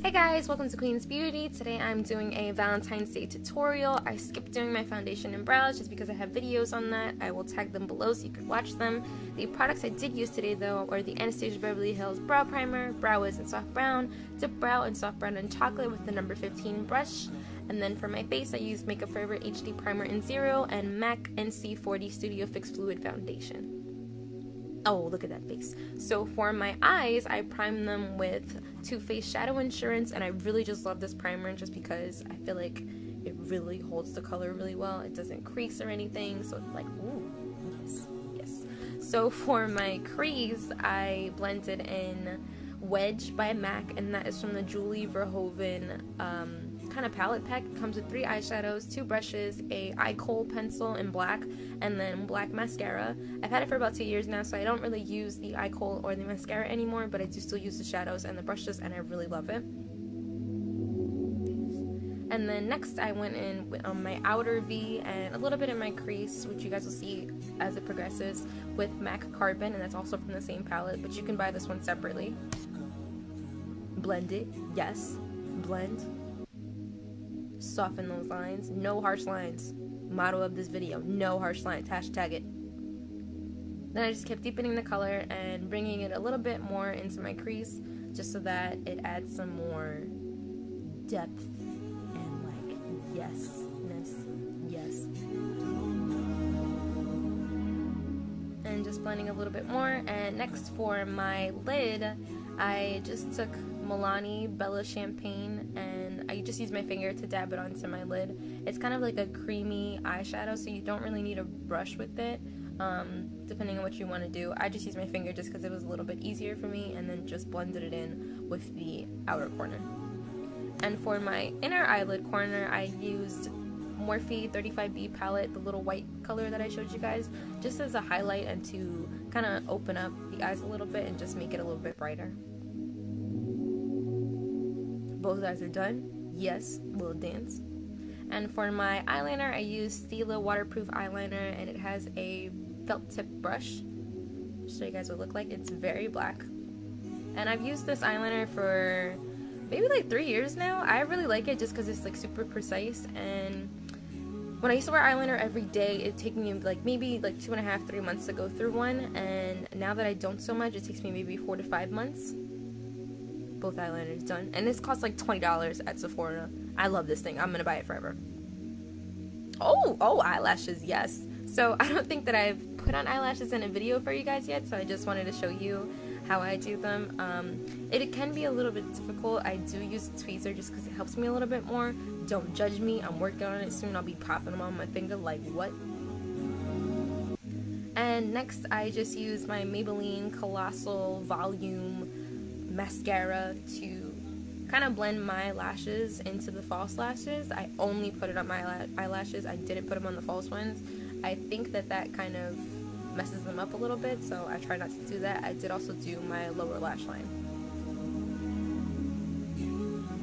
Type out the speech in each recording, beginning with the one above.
Hey guys, welcome to QweensBeauty. Today I'm doing a Valentine's Day tutorial. I skipped doing my foundation and brows just because I have videos on that. I will tag them below so you can watch them. The products I did use today though are the Anastasia Beverly Hills Brow Primer, BrowWiz in Soft Brown, DipBrow in Soft Brown and Chocolate with the number 15 brush. And then for my face I used Makeup Forever HD Primer in 0 and MAC NC40 Studio Fix Fluid Foundation. Oh, look at that face. So for my eyes, I primed them with Too Faced Shadow Insurance, and I really just love this primer just because I feel like it really holds the color really well. It doesn't crease or anything, so it's like, ooh, yes, yes. So for my crease, I blended in Wedge by MAC, and that is from the Julie Verhoeven kind of palette pack. It comes with 3 eyeshadows, 2 brushes, a eye kohl pencil in black, and then black mascara. I've had it for about 2 years now, so I don't really use the eye kohl or the mascara anymore, but I do still use the shadows and the brushes, and I really love it. And then next I went in with my outer V and a little bit in my crease, which you guys will see as it progresses, with MAC Carbon, and that's also from the same palette, but you can buy this one separately. Blend it, yes, blend. Soften those lines. No harsh lines. Motto of this video, no harsh lines. Hashtag it. Then I just kept deepening the color and bringing it a little bit more into my crease just so that it adds some more depth and like yes-ness. Yes. And just blending a little bit more. And next for my lid, I just took Milani Bella Champagne and I just use my finger to dab it onto my lid. It's kind of like a creamy eyeshadow, so you don't really need a brush with it, depending on what you want to do. I just used my finger just because it was a little bit easier for me, and then just blended it in with the outer corner. And for my inner eyelid corner, I used Morphe 35B palette, the little white color that I showed you guys, just as a highlight and to kind of open up the eyes a little bit and just make it a little bit brighter. Both eyes are done. Yes, little dance. And for my eyeliner, I used Stila waterproof eyeliner, and it has a felt tip brush. Just show you guys what it looks like. It's very black. And I've used this eyeliner for maybe like 3 years now. I really like it just because it's like super precise. And when I used to wear eyeliner every day, it'd take me like maybe like 2.5, 3 months to go through one. And now that I don't so much, it takes me maybe 4 to 5 months. Both eyeliners done, and this costs like $20 at Sephora. I love this thing. I'm gonna buy it forever. Oh, eyelashes, yes. So I don't think that I've put on eyelashes in a video for you guys yet, so I just wanted to show you how I do them. It can be a little bit difficult. I do use a tweezer just because it helps me a little bit more. Don't judge me. I'm working on it soon. I'll be popping them on my finger like what? And next I just use my Maybelline Colossal Volum mascara to kind of blend my lashes into the false lashes. I only put it on my eyelashes. I didn't put them on the false ones. I think that kind of messes them up a little bit, so I try not to do that. I did also do my lower lash line.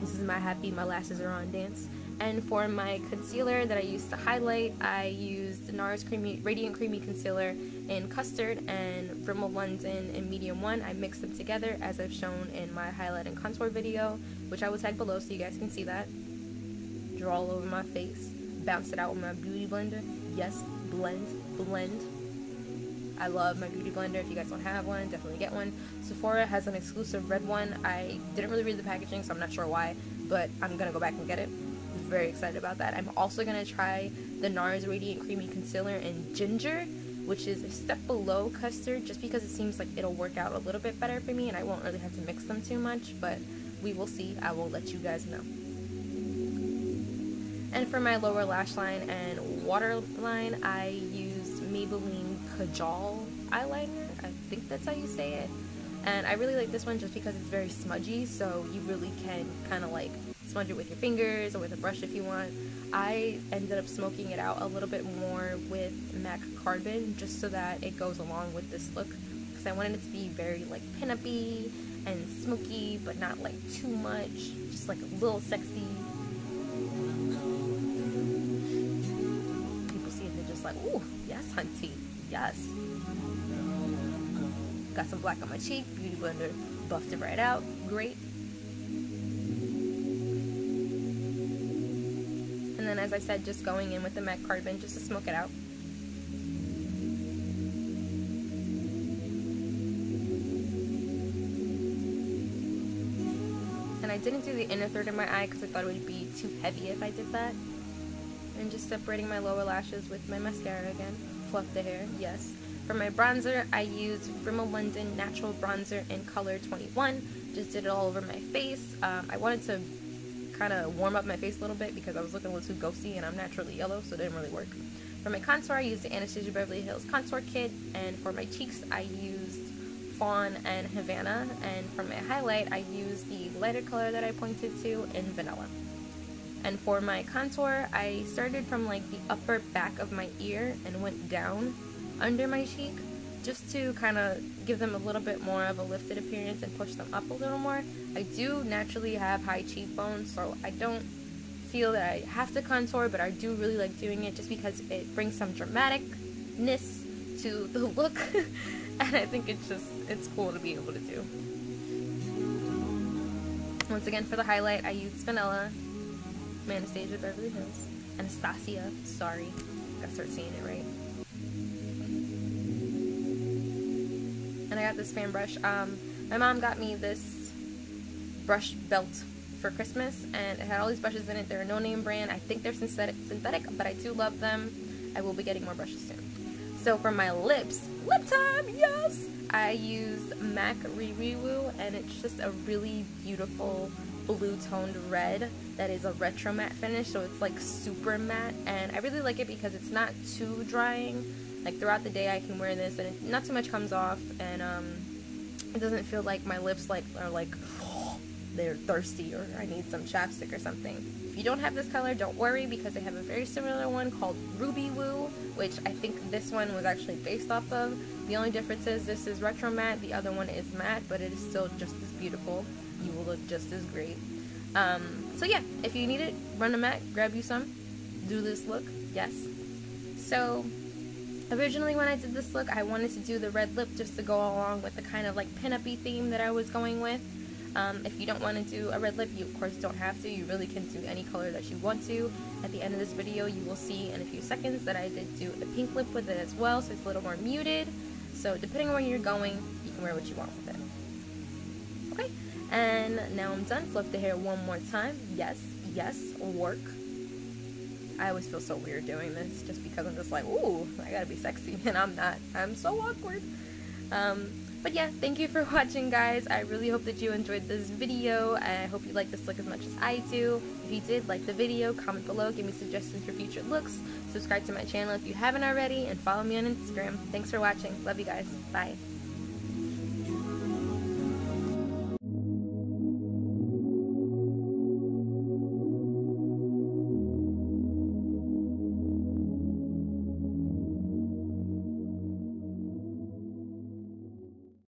This is my happy my lashes are on dance. And for my concealer that I used to highlight, I used NARS Radiant Creamy Concealer in Custard and Rimmel London in Medium 1. I mixed them together as I've shown in my highlight and contour video, which I will tag below so you guys can see that. Draw all over my face. Bounce it out with my beauty blender. Yes, blend, blend. I love my beauty blender. If you guys don't have one, definitely get one. Sephora has an exclusive red one. I didn't really read the packaging, so I'm not sure why, but I'm gonna go back and get it. Very excited about that. I'm also gonna try the NARS Radiant Creamy Concealer in Ginger, which is a step below Custard, just because it seems like it'll work out a little bit better for me and I won't really have to mix them too much, but we will see. I will let you guys know. And for my lower lash line and waterline, I used Maybelline Kajal eyeliner. I think that's how you say it. And I really like this one just because it's very smudgy, so you really can kind of like smudge it with your fingers or with a brush if you want. I ended up smoking it out a little bit more with MAC Carbon just so that it goes along with this look, because I wanted it to be very like pin-up-y and smoky, but not like too much, just like a little sexy. People see it, they're just like, ooh, yes hunty, yes. Got some black on my cheek, beauty blender buffed it right out, great. And then, as I said, just going in with the MAC Carbon just to smoke it out. And I didn't do the inner third of my eye because I thought it would be too heavy if I did that. And just separating my lower lashes with my mascara again. Fluff the hair, yes. For my bronzer, I used Rimmel London Natural Bronzer in color 21. Just did it all over my face. I wanted to kind of warm up my face a little bit because I was looking a little too ghosty and I'm naturally yellow, so it didn't really work. For my contour, I used the Anastasia Beverly Hills Contour Kit. And for my cheeks, I used Fawn and Havana. And for my highlight, I used the lighter color that I pointed to in Vanilla. And for my contour, I started from like the upper back of my ear and went down under my cheek just to kind of give them a little bit more of a lifted appearance and push them up a little more. I do naturally have high cheekbones, so I don't feel that I have to contour, but I do really like doing it just because it brings some dramaticness to the look and I think it's cool to be able to do. Once again, for the highlight, I used Vanilla, Anastasia Beverly Hills, Anastasia, sorry, gotta start saying it right. And I got this fan brush. My mom got me this brush belt for Christmas, and it had all these brushes in it. They're a no-name brand. I think they're synthetic, but I do love them. I will be getting more brushes soon. So for my lips, lip time, yes! I used MAC RiRiWoo, and it's just a really beautiful blue-toned red that is a retro matte finish, so it's like super matte, and I really like it because it's not too drying. Like throughout the day I can wear this and not too much comes off, and it doesn't feel like my lips are like they're thirsty or I need some chapstick or something. If you don't have this color, don't worry, because I have a very similar one called Ruby Woo, which I think this one was actually based off of. The only difference is this is retro matte, the other one is matte, but it is still just as beautiful. You will look just as great. So yeah, if you need it, run to MAC, grab you some, do this look, yes. So originally when I did this look, I wanted to do the red lip just to go along with the kind of like pin-up-y theme that I was going with. If you don't want to do a red lip, you of course don't have to. You really can do any color that you want to. At the end of this video, you will see in a few seconds that I did do a pink lip with it as well, so it's a little more muted. So depending on where you're going, you can wear what you want with it. Okay, and now I'm done. Fluff the hair one more time. Yes, yes, work. I always feel so weird doing this just because I'm just like, ooh, I gotta be sexy, and I'm not. I'm so awkward. But yeah, thank you for watching, guys. I really hope that you enjoyed this video. I hope you like this look as much as I do. If you did, like the video, comment below, give me suggestions for future looks, subscribe to my channel if you haven't already, and follow me on Instagram. Thanks for watching. Love you guys. Bye.